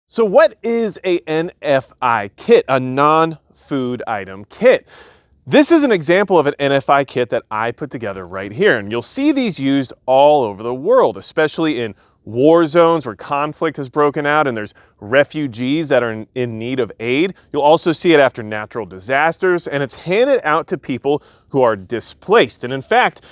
So what is a NFI kit, a non-food item kit? This is an example of an NFI kit that I put together right here, and you'll see these used all over the world, especially in war zones where conflict has broken out and there's refugees that are in need of aid. You'll also see it after natural disasters, and it's handed out to people who are displaced. And in fact,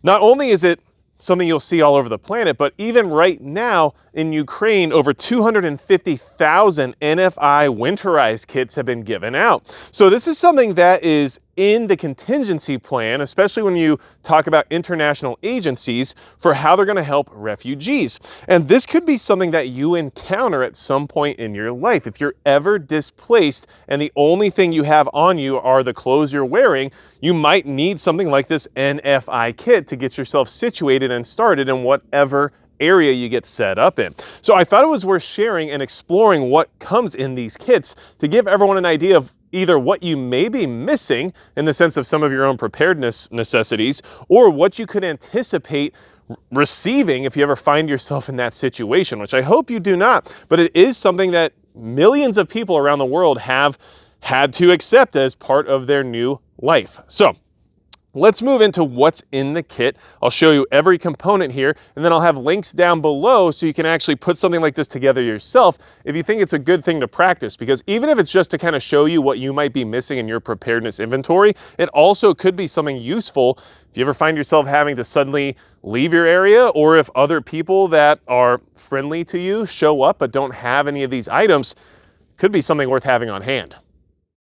not only is it something you'll see all over the planet, but even right now in Ukraine, over 250,000 NFI winterized kits have been given out. So this is something that is in the contingency plan, especially when you talk about international agencies for how they're going to help refugees. And this could be something that you encounter at some point in your life. If you're ever displaced and the only thing you have on you are the clothes you're wearing, you might need something like this NFI kit to get yourself situated and started in whatever area you get set up in. So I thought it was worth sharing and exploring what comes in these kits to give everyone an idea of either what you may be missing in the sense of some of your own preparedness necessities, or what you could anticipate receiving if you ever find yourself in that situation, which I hope you do not. But it is something that millions of people around the world have had to accept as part of their new life. So let's move into what's in the kit. I'll show you every component here, and then I'll have links down below so you can actually put something like this together yourself if you think it's a good thing to practice. Because even if it's just to kind of show you what you might be missing in your preparedness inventory, it also could be something useful if you ever find yourself having to suddenly leave your area, or if other people that are friendly to you show up but don't have any of these items. Could be something worth having on hand.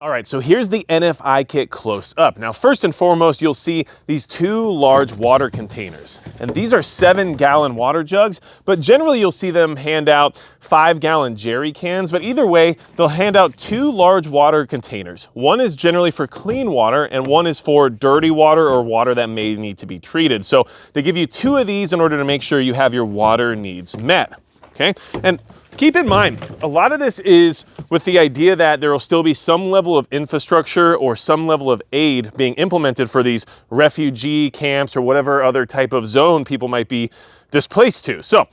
All right, so here's the NFI kit close up. Now, first and foremost, you'll see these two large water containers. And these are 7-gallon water jugs, but generally you'll see them hand out 5-gallon jerry cans. But either way, they'll hand out 2 large water containers. One is generally for clean water, and one is for dirty water or water that may need to be treated. So they give you 2 of these in order to make sure you have your water needs met, okay? And keep in mind, a lot of this is with the idea that there will still be some level of infrastructure or some level of aid being implemented for these refugee camps or whatever other type of zone people might be displaced to. So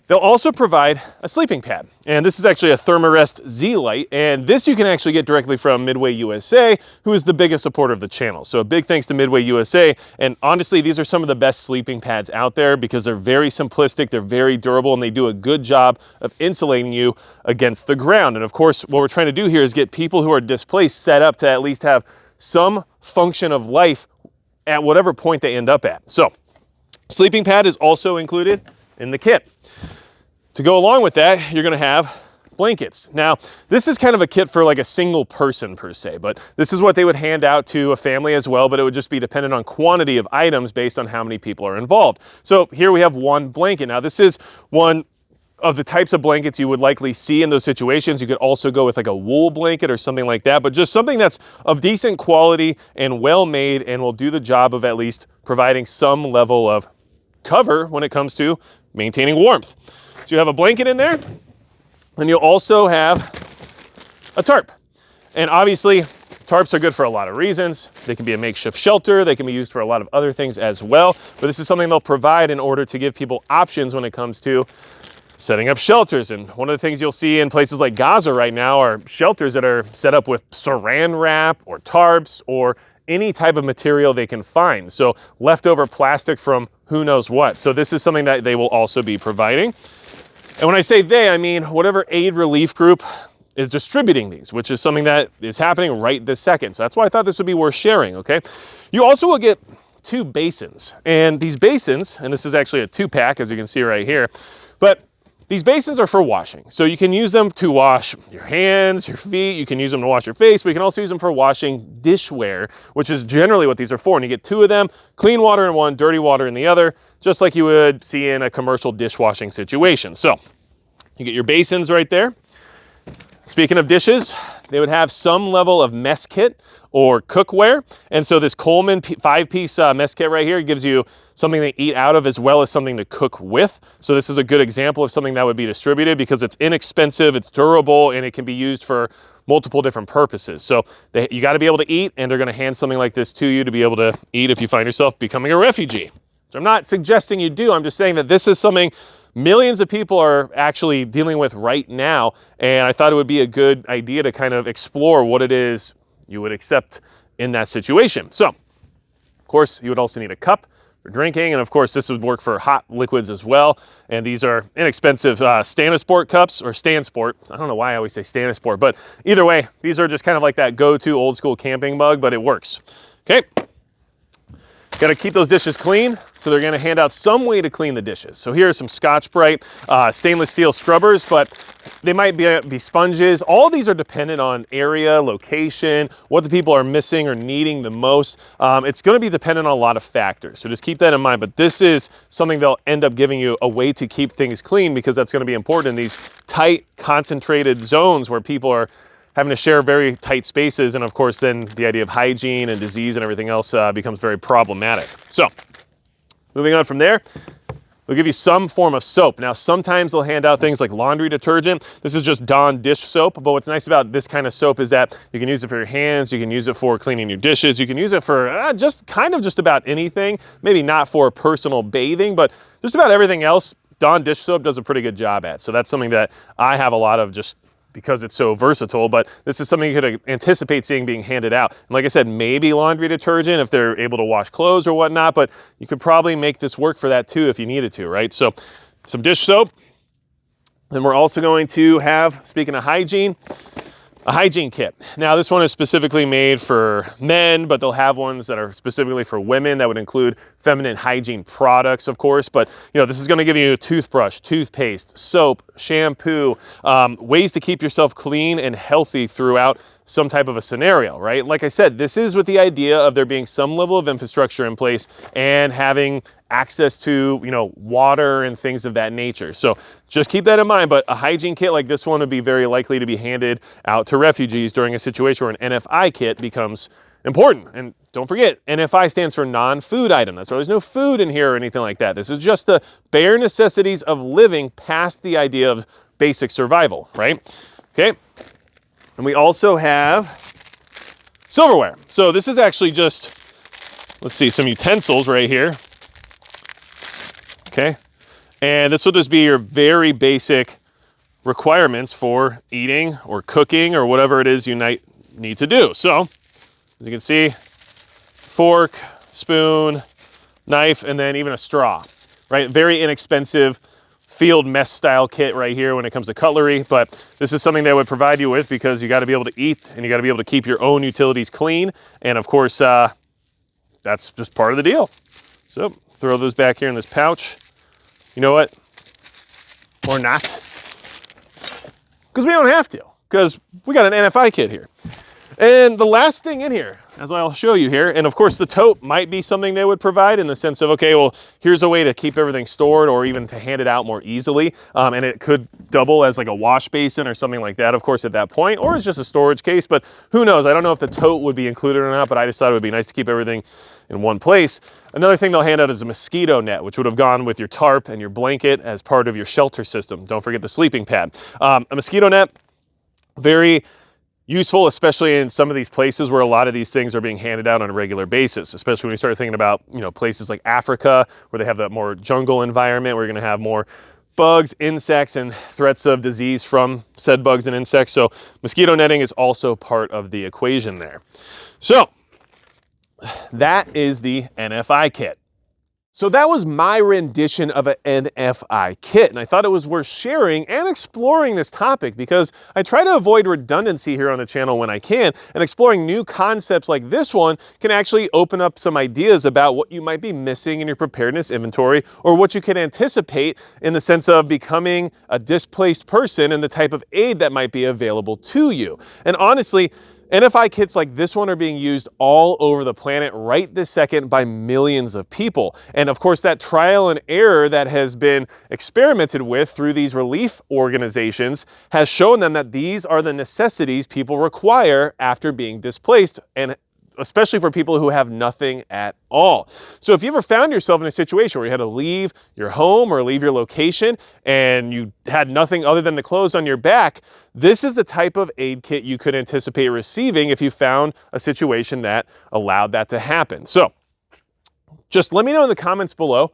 they'll also provide a sleeping pad. And this is actually a Therm-a-Rest Lite. And this you can actually get directly from MidwayUSA, who is the biggest supporter of the channel. So a big thanks to MidwayUSA. And honestly, these are some of the best sleeping pads out there because they're very simplistic, they're very durable, and they do a good job of insulating you against the ground. And of course, what we're trying to do here is get people who are displaced set up to at least have some function of life at whatever point they end up at. So sleeping pad is also included in the kit. To go along with that, you're gonna have blankets. Now, this is kind of a kit for like a single person per se, but this is what they would hand out to a family as well, but it would just be dependent on quantity of items based on how many people are involved. So here we have one blanket. Now, this is one of the types of blankets you would likely see in those situations. You could also go with like a wool blanket or something like that, but just something that's of decent quality and well made and will do the job of at least providing some level of cover when it comes to maintaining warmth. So you have a blanket in there, and you'll also have a tarp. And obviously, tarps are good for a lot of reasons. They can be a makeshift shelter. They can be used for a lot of other things as well. But this is something they'll provide in order to give people options when it comes to setting up shelters. And one of the things you'll see in places like Gaza right now are shelters that are set up with saran wrap or tarps or any type of material they can find. So leftover plastic from who knows what. So this is something that they will also be providing. And when I say they, I mean whatever aid relief group is distributing these, which is something that is happening right this second. So that's why I thought this would be worth sharing, okay? You also will get 2 basins. And these basins, and this is actually a 2-pack, as you can see right here, but these basins are for washing. So you can use them to wash your hands, your feet, you can use them to wash your face, but you can also use them for washing dishware, which is generally what these are for. And you get 2 of them, clean water in one, dirty water in the other, just like you would see in a commercial dishwashing situation. So you get your basins right there. Speaking of dishes, they would have some level of mess kit or cookware. And so this Coleman 5-piece mess kit right here gives you something to eat out of as well as something to cook with. So this is a good example of something that would be distributed because it's inexpensive, it's durable, and it can be used for multiple different purposes. So you got to be able to eat, and they're going to hand something like this to you to be able to eat if you find yourself becoming a refugee. So I'm not suggesting you do, I'm just saying that this is something millions of people are actually dealing with right now. And I thought it would be a good idea to kind of explore what it is you would accept in that situation. So, of course, you would also need a cup for drinking, and of course this would work for hot liquids as well. And these are inexpensive Stanisport cups, or Stansport. I don't know why I always say Stanisport, but either way, these are just kind of like that go-to old school camping mug, but it works. Okay. Got to keep those dishes clean, so they're going to hand out some way to clean the dishes. So here are some Scotch-Brite stainless steel scrubbers, but they might be sponges. All these are dependent on area, location, what the people are missing or needing the most. It's going to be dependent on a lot of factors, so just keep that in mind. But this is something they'll end up giving you a way to keep things clean, because that's going to be important in these tight, concentrated zones where people are having to share very tight spaces, and of course then the idea of hygiene and disease and everything else becomes very problematic. So moving on from there, they'll give you some form of soap. Now sometimes they'll hand out things like laundry detergent. This is just Dawn dish soap, but what's nice about this kind of soap is that you can use it for your hands, you can use it for cleaning your dishes, you can use it for just about anything. Maybe not for personal bathing, but just about everything else Dawn dish soap does a pretty good job at. So that's something that I have a lot of, just because it's so versatile. But this is something you could anticipate seeing being handed out. And like I said, maybe laundry detergent if they're able to wash clothes or whatnot, but you could probably make this work for that too if you needed to, right? So some dish soap. Then we're also going to have, speaking of hygiene, a hygiene kit. Now this one is specifically made for men, but they'll have ones that are specifically for women that would include feminine hygiene products, of course. But you know, this is going to give you a toothbrush, toothpaste, soap, shampoo, ways to keep yourself clean and healthy throughout some type of a scenario, right? Like I said, this is with the idea of there being some level of infrastructure in place and having access to, you know, water and things of that nature. So just keep that in mind. But a hygiene kit like this one would be very likely to be handed out to refugees during a situation where an NFI kit becomes important. And don't forget, NFI stands for non-food item. That's why there's no food in here or anything like that. This is just the bare necessities of living past the idea of basic survival, right? Okay. And we also have silverware. So this is actually just, let's see, some utensils right here. Okay. And this will just be your very basic requirements for eating or cooking or whatever it is you might need to do. So as you can see, fork, spoon, knife, and then even a straw, right? Very inexpensive field mess style kit right here when it comes to cutlery, but this is something they would provide you with because you got to be able to eat and you got to be able to keep your own utilities clean. And of course, that's just part of the deal. So throw those back here in this pouch. You know what? Or not. Because we don't have to, because we got an NFI kit here. And the last thing in here, as I'll show you here, and of course the tote might be something they would provide in the sense of, okay, well, here's a way to keep everything stored or even to hand it out more easily. And it could double as like a wash basin or something like that, of course, at that point, or it's just a storage case, but who knows? I don't know if the tote would be included or not, but I just thought it would be nice to keep everything in one place. Another thing they'll hand out is a mosquito net, which would have gone with your tarp and your blanket as part of your shelter system. Don't forget the sleeping pad. A mosquito net, very useful, especially in some of these places where a lot of these things are being handed out on a regular basis, especially when you start thinking about, you know, places like Africa where they have that more jungle environment where you're going to have more bugs, insects, and threats of disease from said bugs and insects. So mosquito netting is also part of the equation there. So that is the NFI kit. So that was my rendition of an NFI kit, and I thought it was worth sharing and exploring this topic because I try to avoid redundancy here on the channel when I can, and exploring new concepts like this one can actually open up some ideas about what you might be missing in your preparedness inventory or what you can anticipate in the sense of becoming a displaced person and the type of aid that might be available to you. And honestly, NFI kits like this one are being used all over the planet right this second by millions of people. And of course, that trial and error that has been experimented with through these relief organizations has shown them that these are the necessities people require after being displaced, and especially for people who have nothing at all. So if you ever found yourself in a situation where you had to leave your home or leave your location and you had nothing other than the clothes on your back, this is the type of aid kit you could anticipate receiving if you found a situation that allowed that to happen. So just let me know in the comments below,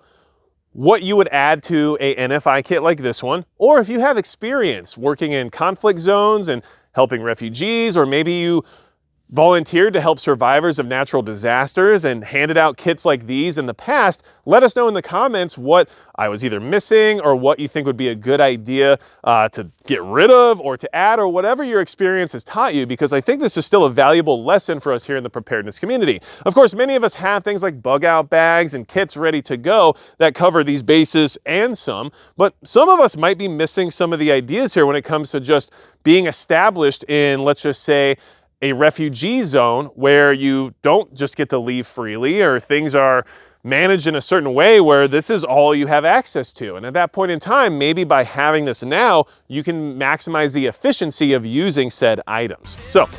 what you would add to a NFI kit like this one, or if you have experience working in conflict zones and helping refugees, or maybe you volunteered to help survivors of natural disasters and handed out kits like these in the past, let us know in the comments what I was either missing or what you think would be a good idea to get rid of or to add, or whatever your experience has taught you, because I think this is still a valuable lesson for us here in the preparedness community. Of course, many of us have things like bug out bags and kits ready to go that cover these bases and some, but some of us might be missing some of the ideas here when it comes to just being established in, let's just say, a refugee zone where you don't just get to leave freely, or things are managed in a certain way where this is all you have access to. And at that point in time, maybe by having this now, you can maximize the efficiency of using said items. So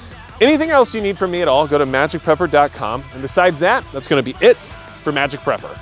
anything else you need from me at all, go to magicprepper.com. And besides that, that's going to be it for Magic Prepper.